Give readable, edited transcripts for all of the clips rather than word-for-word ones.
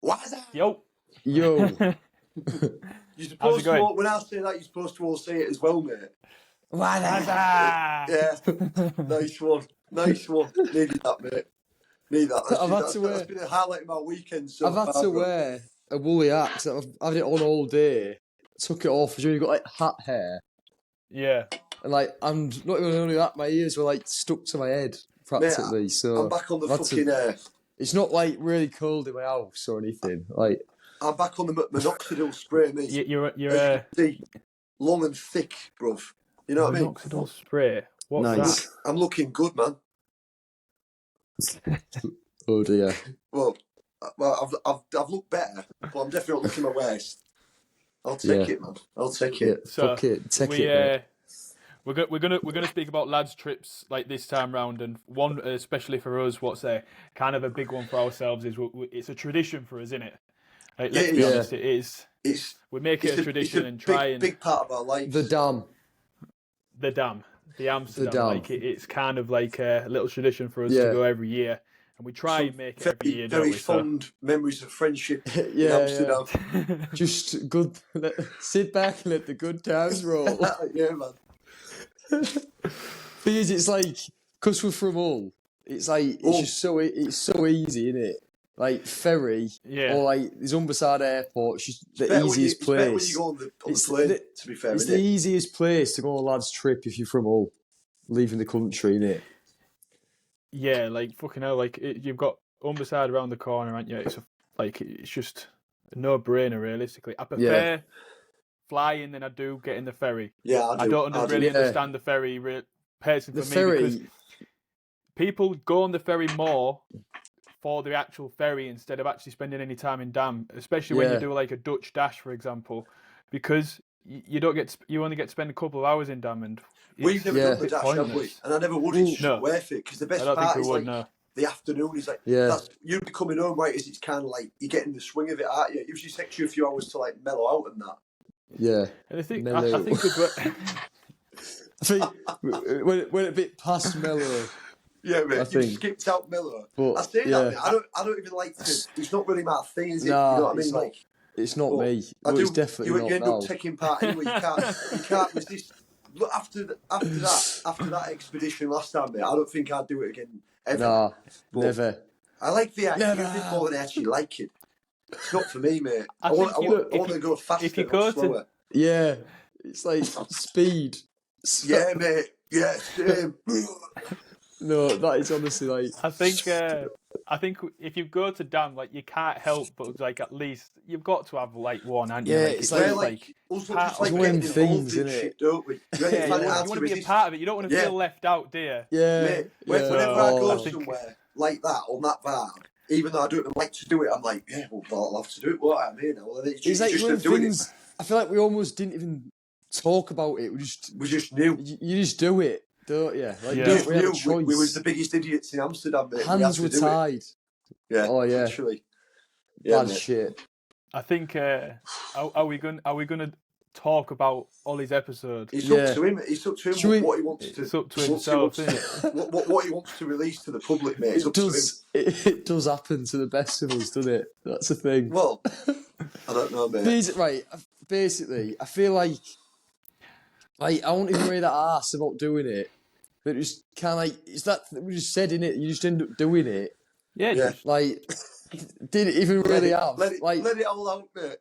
What's up? Yo. Yo. You're supposed to, when I say that, you're supposed to all say it as well, mate. What's up? Yeah. Nice one. Nice one. Needed that, mate. Need that. That's been a highlight of my weekend so I've had to wear a woolly hat because I've had it on all day. Took it off because you've got like hat hair. Yeah. And like, I'm not even only that, my ears were like stuck to my head practically. Mate, so I'm back on the fucking it's not like really cold in my house or anything. Like I'm back on the minoxidil spray, mate. You're long and thick, bruv. You know what I mean? Minoxidil spray. What's nice. that? I'm looking good, man. Oh dear. Well, I've looked better, but I'm definitely not looking my worst. I'll take it, man. I'll take it. Yeah, so fuck it. Take it. We're gonna speak about lads' trips like this time round, and one especially for us, what's a kind of a big one for ourselves is it's a tradition for us, isn't it? Like, let's be honest, it is. We make it a tradition and try and big part of our lives. The dam, the Amsterdam. Like it's kind of like a little tradition for us to go every year, and we try and make it every year. Very fond memories of friendship in Amsterdam. Yeah. Just good. Sit back and let the good times roll. Yeah, man. Because it's like, because we're from Hull, it's like it's so easy, isn't it? Like ferry, or like there's Humberside Airport. It's just the easiest place. It's better when you go on the plane. To be fair, it's the easiest place to go on a lad's trip if you're from Hull, leaving the country, innit? Yeah, like fucking hell, like you've got Humberside around the corner, aren't you? It's just a no-brainer, realistically. I prefer flying than I do getting the ferry. Yeah, I don't really understand the ferry personally for me because people go on the ferry more for the actual ferry instead of actually spending any time in Dam, especially when you do like a Dutch dash, for example, because you only get to spend a couple of hours in Dam, and we've never done the dash, have we? And I never would. It's just worth it because the best part is the afternoon is like you'd be coming home right as it's kind of like you're getting the swing of it, aren't you? It usually takes you a few hours to like mellow out and that. Yeah, and I think when a bit past mellow. Yeah, mate. You skipped out Miller. But, I say that, mate. I don't even like to. It's not really my thing, is it? Nah, you know what I mean? Like, it's not me. It's definitely not. You end up taking part anyway. You can't resist. Look, after that expedition last time, mate, I don't think I'd do it again ever. Nah, never. I like the idea of it more than I actually like it. It's not for me, mate. I want to go faster, not slower. Yeah, it's like speed. Yeah, mate. Yeah, same. No, that is honestly like. I think if you go to Dam, like you can't help but like at least you've got to have like one, haven't you? Yeah, like, it's also just like getting involved in shit, don't we? You want to be a part of it. You don't want to feel left out, do you? Yeah. Mate, whenever I go somewhere like that on that vibe, even though I don't like to do it, I'm like, yeah, well, I'll have to do it. What I'm here now. Well, it's like just doing things. I feel like we almost didn't even talk about it. We just knew. You just do it, don't you? Like, we was the biggest idiots in Amsterdam, mate. Hands were tied. Yeah. Oh yeah. Literally. Yeah, bad shit. I think. Are we gonna talk about Ollie's episode? It's up to him. It's up to him what he wants to. It's up to himself, isn't it? What he wants to release to the public, mate. It's up to him. It does happen to the best of us, doesn't it? That's the thing. Well, I don't know, mate. Basically, I feel like I won't even worry that arse about doing it. But just kind of like, it's that we just said, innit? You just end up doing it. Yeah. Like, didn't even really have. Let it all out, mate.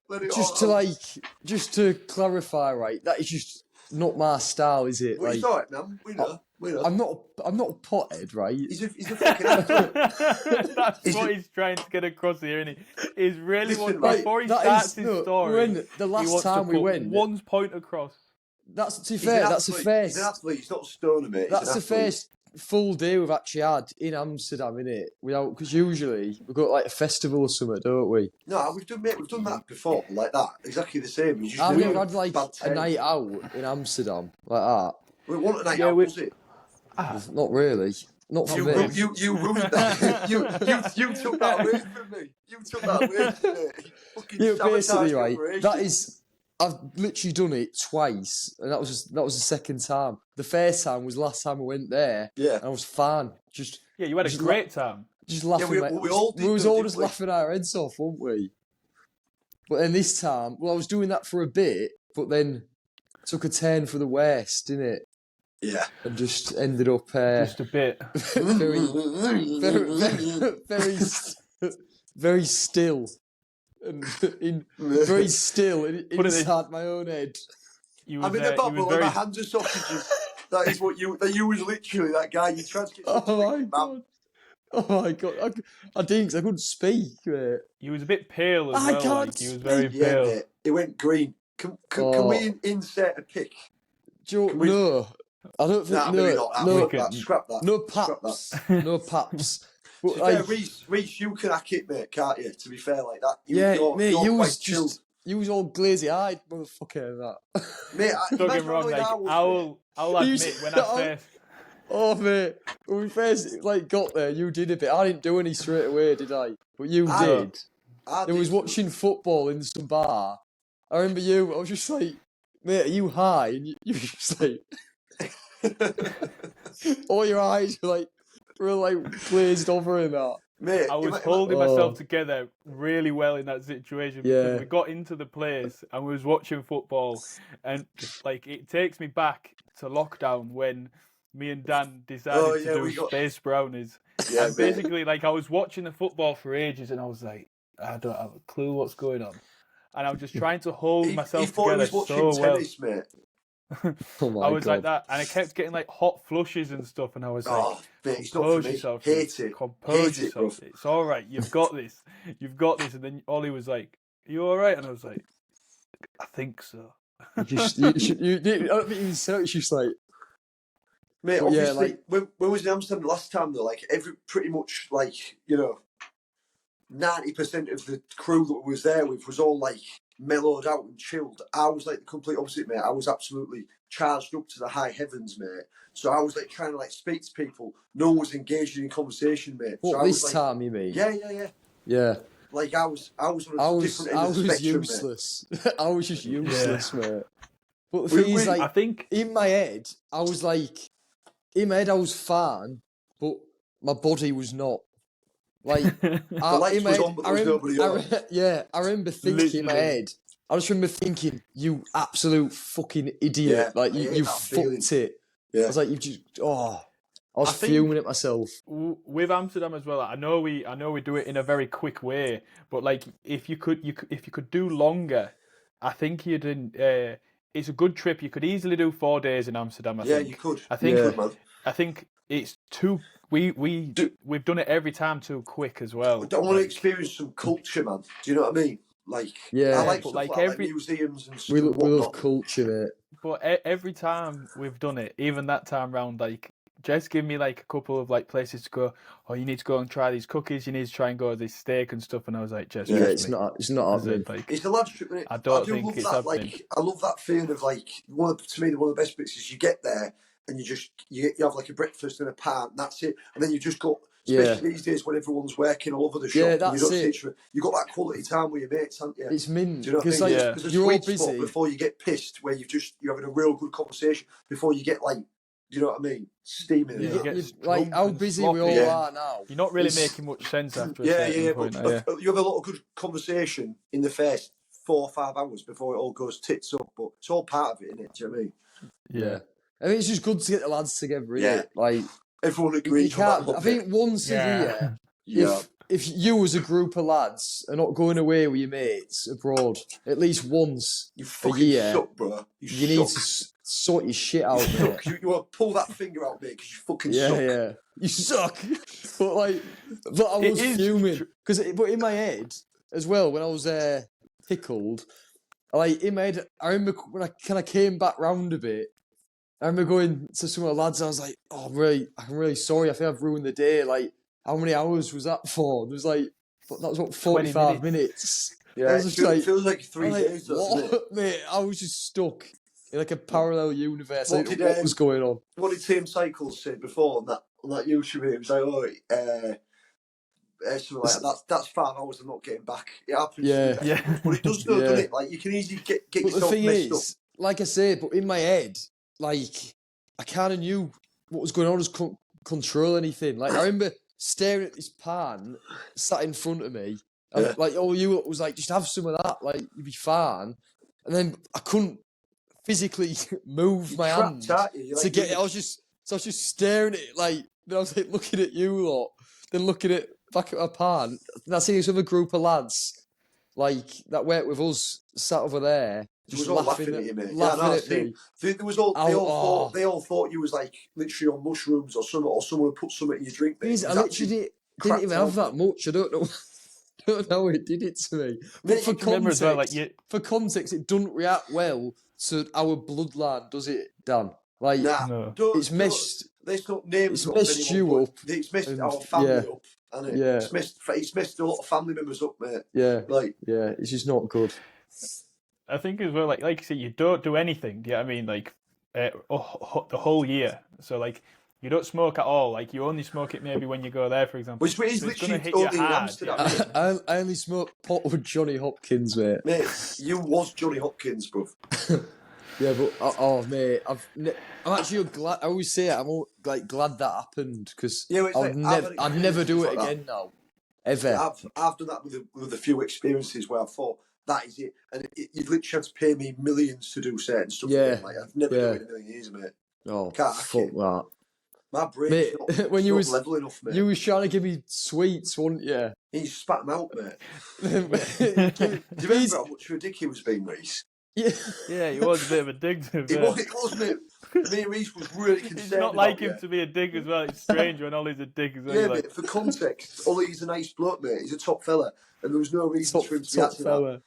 Just to clarify, right? That is just not my style, is it? Well, it's alright, man. We know. I'm not a pothead, right? He's a fucking actor. That's what he's trying to get across here, isn't he? He's really before he starts his story. The last time we went, one point across. That's to be fair. That's the first. He's an athlete. He's not a stoner, mate. That's the first full day we've actually had in Amsterdam, innit? Because usually we've got like a festival or something, don't we? No, we've done that before, like that. Exactly the same. I've never had like a night out in Amsterdam like that. We want a night out, was it? Not really. Not for me. You ruined that. you took that away from me. You took that away from me. Fucking basically, right. That is. I've literally done it twice, and that was the second time. The first time was last time I went there. Yeah, and I was fine. You had a great time. just laughing. we all did. We was all just laughing our heads off, weren't we? But then this time, I was doing that for a bit, but then took a turn for the worst, didn't it? Yeah. And just ended up just a bit very still, and very still inside my own head. I'm in the bubble and my hands are sausages. That is what you was literally that guy. You tried to get God. Oh my God! I didn't, 'cause I couldn't speak. Mate. He was a bit pale as well. Can't he was very pale. Mate. It went green. Can we insert a pic? No, I don't think. No, scrap that. No paps. No paps. But, fair, Reece, you can hack it, mate, can't you? To be fair, like that. You was just. You was all glazy-eyed, motherfucker. That. Mate, don't get me wrong. Like, I'll admit when I first. Oh mate, when we first got there, you did a bit. I didn't do any straight away, did I? But you did. I was watching football in some bar. I remember you. I was just like, mate, are you high? And you were just like, all your eyes were glazed over in that. Mate, I was holding myself together really well in that situation because we got into the place and we was watching football, and it takes me back to lockdown when me and Dan decided to do space brownies. Yeah, and basically, I was watching the football for ages, and I was like, I don't have a clue what's going on, and I was just trying to hold myself together so tennis, well. Mate. Oh I was God. like that, and I kept getting hot flushes and stuff, and I was like, mate, compose yourself, compose yourself. It's all right, you've got this. And then Ollie was like, "Are you all right?" And I was like, "I think so." I don't think you said it. It's just like. Mate, obviously, when was in Amsterdam the last time? Though, pretty much 90% of the crew that was there with was all mellowed out and chilled. I was the complete opposite, mate. I was absolutely charged up to the high heavens, mate. So I was trying to speak to people. No one was engaging in conversation, mate. What, so this time you mean? Yeah. Yeah. I was on a different end of the spectrum, useless. I was just useless, mate. But the thing is, I think in my head, I was fine, but my body was not. The lights was on, but there was nobody on. I remember thinking in my head. I just remember thinking, "You absolute fucking idiot! You fucked it." Yeah. I was like, "You just I was fuming at myself." With Amsterdam as well, I know we do it in a very quick way, but if you could do longer, I think you'd. It's a good trip. You could easily do 4 days in Amsterdam. I think. You could. I think it's too. We've done it every time too quick as well. I don't want to experience some culture, man. Do you know what I mean? I like stuff like museums and stuff. We love culture, mate. But every time we've done it, even that time round, Jess gave me a couple of places to go. Oh, you need to go and try these cookies. You need to try and go to this steak and stuff. And I was like, Jess, it's not happening. It's a lad's trip, isn't it? I don't think it's happening. I love that feeling of to me, one of the best bits is you get there and you have a breakfast and a pint, and that's it. And then you just got, especially these days when everyone's working all over the shop. Yeah, that's it. You got that quality time with your mates, haven't you? It's mint. Do you know what I mean? There's a you're all sweet busy spot before you get pissed, where you're having a real good conversation before you get do you know what I mean? Steaming. How busy we all are now. You're not really making much sense after a certain point. You have a lot of good conversation in the first 4 or 5 hours before it all goes tits up, but it's all part of it, isn't it? Do you know what I mean? Yeah. I think it's just good to get the lads together, isn't it? Everyone agrees. I think once a year, if you as a group of lads are not going away with your mates abroad at least once a year, suck, bro. You need to sort your shit out, mate. You want to pull that finger out, mate, because you fucking suck. Yeah, you suck. But I was fuming but in my head as well when I was pickled, in my head, I remember when I kind of came back round a bit. I remember going to some of the lads. I was like, "Oh, I'm really sorry. I think I've ruined the day. How many hours was that for?" It was that was 45 minutes. Yeah, I was just it feels like 3 days. What? Mate, I was just stuck in a parallel universe. What was going on? What did Tim Cycles say before on that YouTube? It was like, something like that. That's 5 hours of not getting back. It happens. Yeah. But it does, doesn't it? You can easily get yourself messed up. Like I say, but in my head, I kind of knew what was going on. I just couldn't control anything. I remember staring at this pan sat in front of me. And like, all you was like, just have some of that, like, you'd be fine. And then I couldn't physically move my hand to get it. I was just staring at it, like, I was like looking at you lot, then looking back at my pan. And I see this other group of lads, like, that work with us, sat over there. Just laughing at you, mate. Laughing at me. They all thought you was like literally on mushrooms or something, or someone put something in your drink. Mate. I literally didn't even have that much. I don't know. I don't know how it did it to me. But for context, it doesn't react well to our bloodline, does it, Dan? Like, no. It's messed. Let's not name it's messed you up. It's messed our family up. And it's messed a lot of family members up, mate. Yeah. It's just not good. I think as well, like you say, you don't do anything. Do you know what I mean? Like the whole year. So like you don't smoke at all. Like you only smoke it maybe when you go there, for example. Which is literally only in Amsterdam. I only smoke pot with Johnny Hopkins, mate. Mate, you was Johnny Hopkins, bruv. Yeah, but mate, I'm actually glad. I always say it. I'm like glad that happened because I'd never do it again now, ever. I've done that with a few experiences where I thought that is it, and you've literally had to pay me millions to do certain stuff. Yeah, like I've never done it in a million years, mate. Oh, fuck that. My brain's not, when you was level enough, mate. You was trying to give me sweets, weren't you? He spat them out, mate. Do you remember how much of a dick he was being, Reese? Yeah, he was a bit of a dig to him. It was, mate. Me and Reese was really concerned. It's not like him to be a dig as well. It's strange when Ollie's a dig as well. Yeah, mate, for context, Ollie's a nice bloke, mate. He's a top fella, and there was no reason for him to be acting that.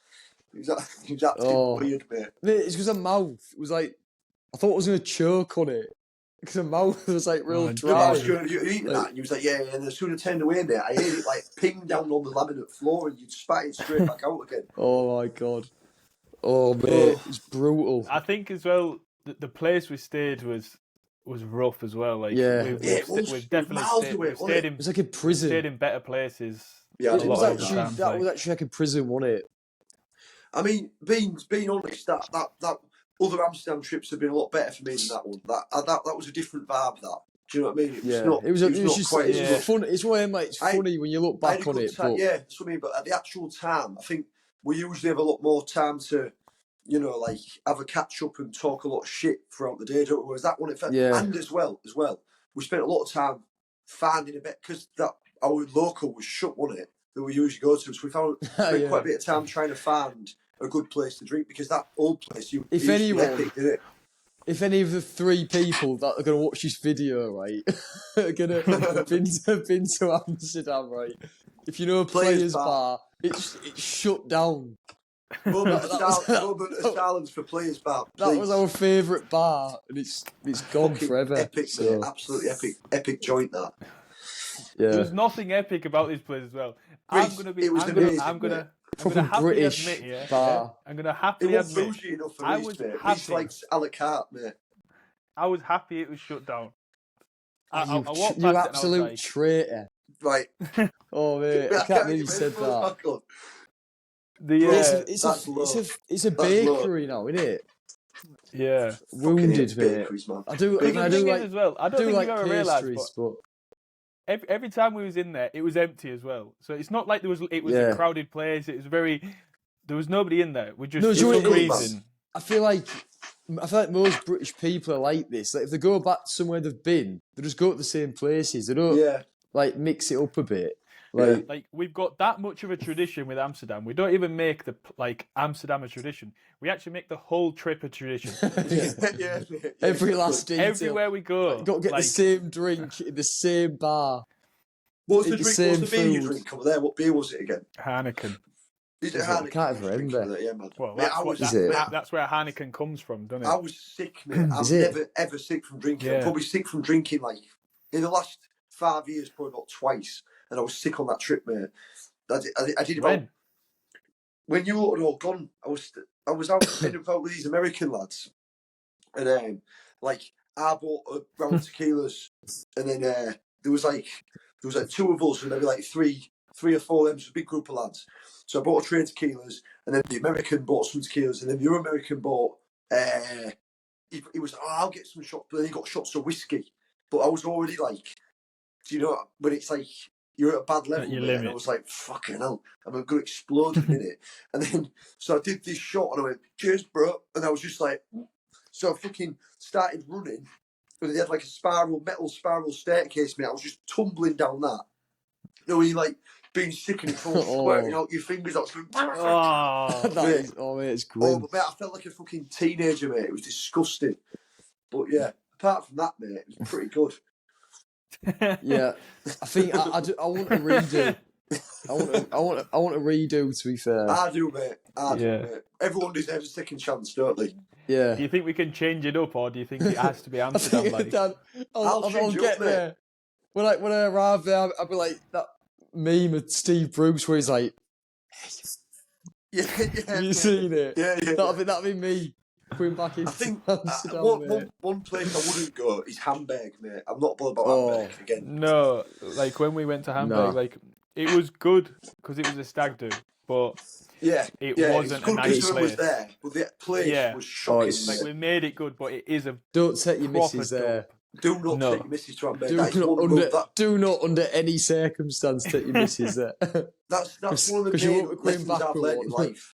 He was acting weird, mate. It's because her mouth was like, I thought I was going to choke on it. Because her mouth was like real dry. You're eating that, and he was like, yeah, and as soon as I turned away, mate, I ate it like pinged down on the laminate floor, and you'd spat it straight back out again. Oh my god. Oh mate, it's brutal. I think as well, the place we stayed was rough as well. Like, we've definitely stayed in. It was like a prison. Stayed in better places. Yeah, that was actually like a prison, wasn't it? I mean, being honest, that other Amsterdam trips have been a lot better for me than that one. That was a different vibe. That, do you know what I mean? It was fun. It's funny when you look back on it. But that's what I mean. But at the actual time, I think we usually have a lot more time to, like have a catch up and talk a lot of shit throughout the day. Don't we? Whereas that one, and as well, we spent a lot of time finding a bit because our local was shut, wasn't it? That we usually go to, so we spent quite a bit of time trying to find a good place to drink because that old place, if any of the 3 people that are going to watch this video, right, are going to have been to Amsterdam, right, if you know a Players Bar, it's shut down. Moment of silence for Players Bar. Please. That was our favourite bar, and it's gone forever. Epic, so. Absolutely epic joint that. Yeah. There's nothing epic about this place as well. I'm gonna happily admit, bar. I'm gonna happily admit, bougie enough for I was happy. It's like a la carte, mate. I was happy it was shut down. You absolute traitor. Right. Oh mate, I can't believe you said that. It's a bakery now, isn't it? Yeah. Wounded, mate. I do like as well. I don't think like you ever realised, but every time we was in there, it was empty as well. So it's not like it was a crowded place. It was there was nobody in there. We just for some reason. I feel like most British people are like this. Like if they go back somewhere they've been, they just go to the same places. They don't like mix it up a bit. Like we've got that much of a tradition with Amsterdam. We don't even make Amsterdam a tradition. We actually make the whole trip a tradition. Every last detail. Everywhere we go, you've got to get the same drink in the same bar. What's the beer you drink over there? What beer was it again? Heineken. Is it Heineken? I can't remember. Yeah, man. Well, that's where Heineken comes from, doesn't it? I was sick, mate. I'm never ever sick from drinking. I'm probably sick from drinking like in the last 5 years, probably about twice. And I was sick on that trip, mate. I did about when you were all gone. I was out about with these American lads, and I bought a round of tequilas, and then there was 2 of us, and maybe like three or four of them, so a big group of lads. So I bought a tray of tequilas, and then the American bought some tequilas, and then the other American bought. He was like, I'll get some shots, but then he got shots of whiskey. But I was already like Do you know when it's like you're at a bad level, your mate, limit. and I was like, fucking hell, I'm going to explode in a minute. And then, so I did this shot and I went, cheers, bro. And I was just like, so I fucking started running. And they had like a metal spiral staircase, mate. I was just tumbling down that. You know, when you like being sick and it's all squirting out your fingers. I was going, mate, it's grim. Oh, but mate, I felt like a fucking teenager, mate. It was disgusting. But yeah, apart from that, mate, it was pretty good. Yeah, I think I want to redo. I want to redo. To be fair, I do, mate. Mate. Everyone deserves a second chance, don't they? Yeah. Do you think we can change it up, or do you think it has to be Amsterdam? I'll get there. When I arrive there, I'll be like that meme of Steve Bruce where he's like, yeah. Have you seen it? Yeah. That'll be me. Going back into Amsterdam, one place I wouldn't go is Hamburg, mate. I'm not bothered about Hamburg again. No, like when we went to Hamburg, like it was good because it was a stag do, but it wasn't a nice place. Was there, but the place was shocking. Like we made it good, but it is a don't take your missus there. Do not take your missus to Hamburg. Do not under any circumstance take your missus there. That's one of the main lessons I've learned in life.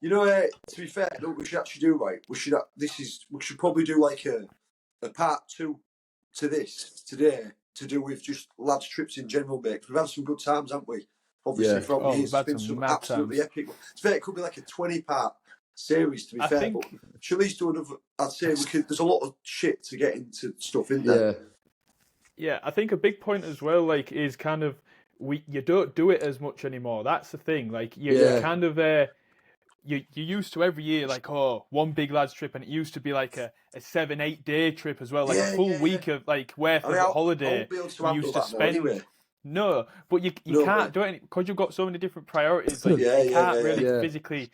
You know, to be fair, what we should actually do, right? We should probably do like a part 2 to this today to do with just lads' trips in general, mate. We've had some good times, haven't we? Obviously, from years, it's been some absolutely epic. To be fair, it could be like a 20-part series. To be fair, but should at least do another. I'd say we could. There's a lot of shit to get into stuff in there. Yeah, I think a big point as well, like, is kind of you don't do it as much anymore. That's the thing. Like, you kind of. You used to every year, like, one big lads trip, and it used to be like a 7-8 day trip as well, like a full week of like worth of a holiday. You used to spend. Anyway. No, but you can't do it because you've got so many different priorities. Like you can't really physically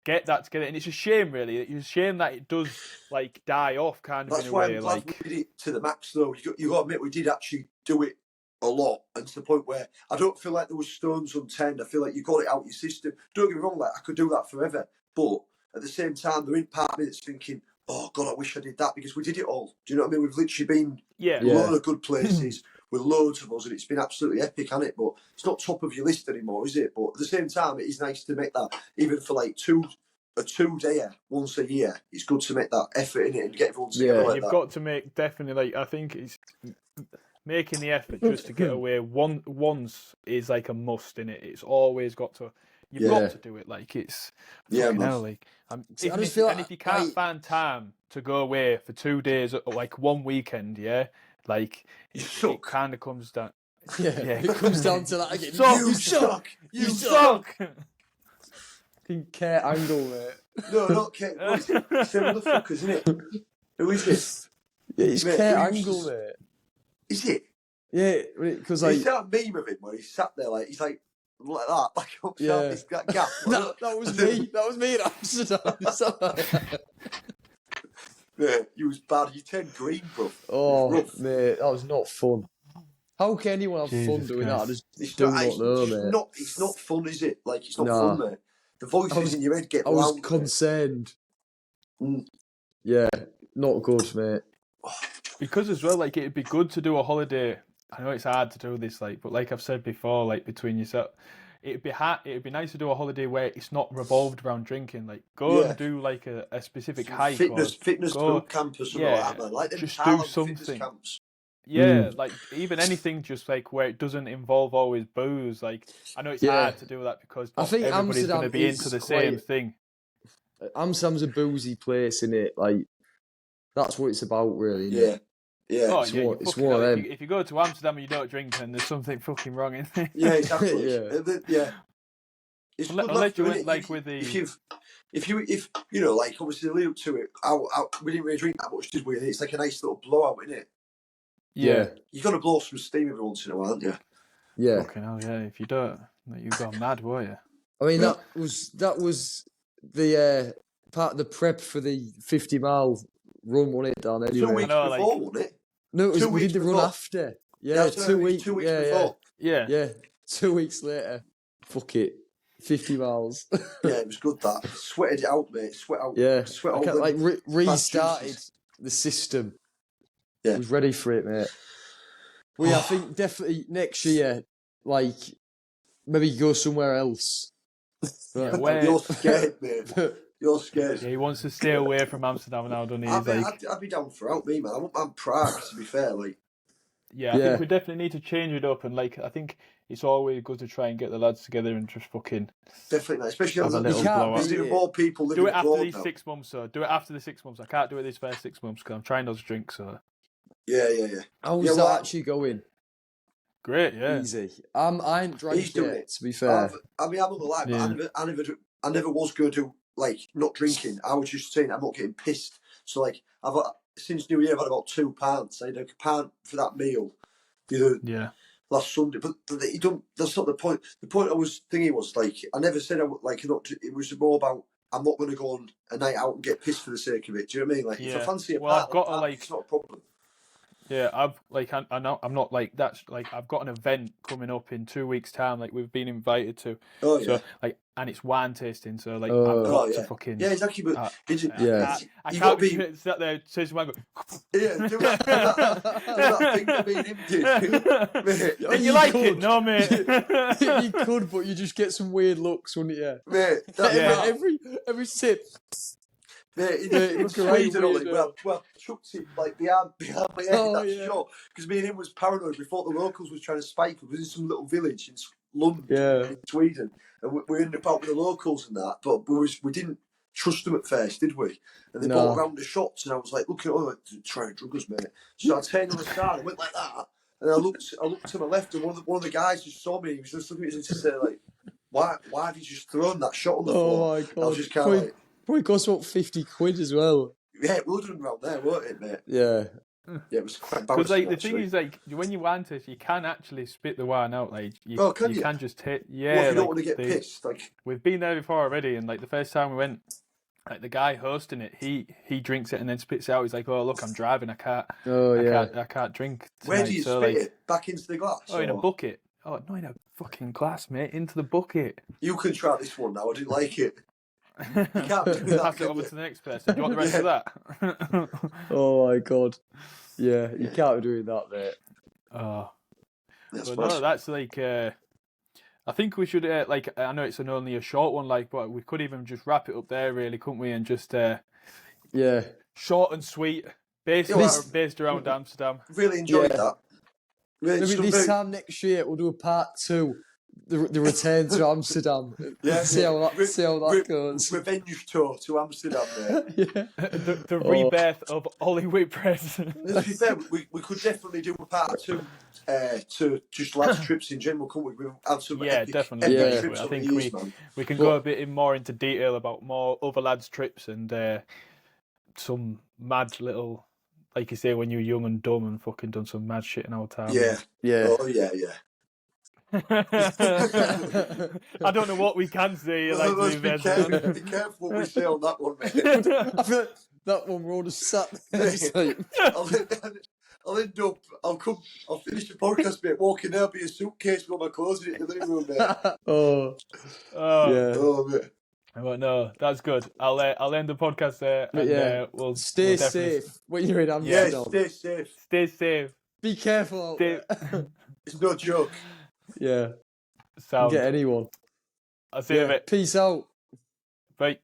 get that together, and it's a shame, really. It's a shame that it does like die off, kind of. That's in a why way. I'm glad we did it to the max, though. You got to admit, we did actually do it a lot, and to the point where I don't feel like there was stones unturned. I feel like you got it out your system. Don't get me wrong, like I could do that forever, but at the same time, there ain't part of me that's thinking, oh God, I wish I did that, because we did it all. Do you know what I mean? We've literally been a lot of good places with loads of us, and it's been absolutely epic, hasn't it? But it's not top of your list anymore, is it? But at the same time, it is nice to make that, even for like a 2-dayer once a year. It's good to make that effort in it and get everyone together like that. You've got to make, definitely, like, I think it's making the effort just to get away once is like a must in it. It's always got to. You've got to do it. Like it's hell, like. If you can't find time to go away for 2 days, or like one weekend, like it kind of comes down. It comes down to that again. You suck. Fucking Kurt Angle, mate. No, not Kurt. It's the motherfucker, isn't it? Who is this? Yeah, it's Kurt Angle, mate. Is it? Yeah, because like... Is that meme of him where he sat there like that, like upside this gap? that was me. That was me in Amsterdam. Yeah, you was bad. You turned green, bro. Oh, mate, that was not fun. How can anyone have fun doing that? I just do not know, mate. It's not fun, is it? Like, it's not fun, mate. The voices in your head get loud. I was concerned. Yeah, not good, mate. Because as well, like, it'd be good to do a holiday. I know it's hard to do this, like, but like I've said before, like, between yourself, it'd be nice to do a holiday where it's not revolved around drinking. Like, go and do like a specific hike, fitness boot camp or something like that. Like, just do something. Yeah, like even anything, just like where it doesn't involve always booze. Like, I know it's hard to do that because I think everybody's going to be into the same thing. Amsterdam's a boozy place, isn't it? Like, that's what it's about, really. Yeah. Oh, it's one of them. If you go to Amsterdam and you don't drink, then there's something fucking wrong in there. Yeah, exactly. It's unless you went like with the. If you know, like, obviously the lead up to it, we didn't really drink that much, did we? It's like a nice little blowout, isn't it? Yeah. You got to blow some steam every once in a while, aren't you? Yeah. Fucking hell, yeah. If you don't, you go mad, won't you? I mean, that was the part of the prep for the 50-mile run, wasn't it, Dan? Anyway. 2 weeks before, wasn't it? No, we did the run after. Yeah, 2 weeks. 2 weeks before. Yeah. 2 weeks later. Fuck it. 50 miles. Yeah, it was good, that. Sweated it out, mate. Sweat out. Yeah. Sweat out. Like, restarted the system. Yeah. I was ready for it, mate. Well, yeah, I think definitely next year, like, maybe go somewhere else. Yeah, where... You're scared, mate. You're scared. Yeah, he wants to stay away from Amsterdam now, doesn't he? I'd be down for out, me, man. I wouldn't mind Prague, to be fair. Like, yeah, I think we definitely need to change it up, and like, I think it's always good to try and get the lads together and just fucking definitely not. Especially have a little blowout. There's more people living do it after these now. 6 months, so do it after the 6 months. I can't do it this first 6 months because I'm trying not to drink. So yeah. How's that actually going? Great, yeah. Easy. I ain't drank yet, to be fair. I'm not gonna lie, but I never was going to like not drinking. I was just saying I'm not getting pissed. So like since New Year I've had about £2. I had like £1 for that meal. Last Sunday, but you don't. That's not the point. The point I was thinking was like I never said I would like not. It was more about I'm not going to go on a night out and get pissed for the sake of it. Do you know what I mean? Like if I fancy a part, it's not a problem. Yeah, I'm not like that's like I've got an event coming up in 2 weeks' time. Like we've been invited to. Oh so, yeah. like, and it's wine tasting. So like I've got to fucking. Yeah, exactly. But I can't be sat there tasting wine. Yeah, do that thing that me and him did. Did you like it? No, mate. You could, but you just get some weird looks, wouldn't you? Mate, every sip. It was Sweden, well, chucked it like behind my head. Shot because me and him was paranoid. We thought the locals was trying to spike us. We was in some little village in London, in Sweden, and we ended up out with the locals and that. But we didn't trust them at first, did we? And they brought around the shots, and I was like, looking, try and drug us, mate. So I turned on the side and went like that, and I looked to my left, and one of the guys just saw me. He was just looking at me and said, like, why have you just thrown that shot on the floor? Oh my God! I was just kind of like. Probably cost about £50 as well. Yeah, it would have been around there, weren't it, mate? Yeah. Yeah, it was quite embarrassing. Because like the thing is, like when you wine taste, you can actually spit the wine out. Like you can just hit. Yeah, well, if you don't want to get pissed, like we've been there before already, and like the first time we went, like the guy hosting it, he drinks it and then spits it out. He's like, "Oh look, I'm driving. I can't. I can't drink tonight." Where do you spit it? Back into the glass? Oh, in a bucket. Oh, no, in a fucking glass, mate. Into the bucket. You can try this one now. I didn't like it. You can't do that. Pass it over to the next person. Do you want the rest of that? Oh my God. Yeah, you can't be doing that, mate. Oh. No, that's like I think we should like I know it's only a short one, like, but we could even just wrap it up there, really, couldn't we? And just short and sweet, based around Amsterdam. Really enjoyed that. Maybe this time next year we'll do a part 2. The return to Amsterdam. Yeah, see how that goes. Revenge tour to Amsterdam, mate. The rebirth of Ollie Whitbread. To be fair, we could definitely do a part 2 to just lads trips in general, couldn't we? We've had some definitely. Trips I think we can go a bit more into detail about more other lads' trips and some mad little, like you say, when you're young and dumb and fucking done some mad shit in our time. Yeah. Oh yeah. I don't know what we can say. Be careful what we say on that one, mate. I feel like that one we're all just sat there. I'll finish the podcast, mate. Walking there, be a suitcase with all my clothes in it in the living room, mate. Yeah. Oh, mate. Well, no, that's good. I'll end the podcast there. And, we'll stay safe when you're in Amsterdam. Yeah, stay safe. Stay safe. Be careful out there. It's no joke. Yeah. Sound. Get anyone. I'll see you in a bit. Peace out. Bye.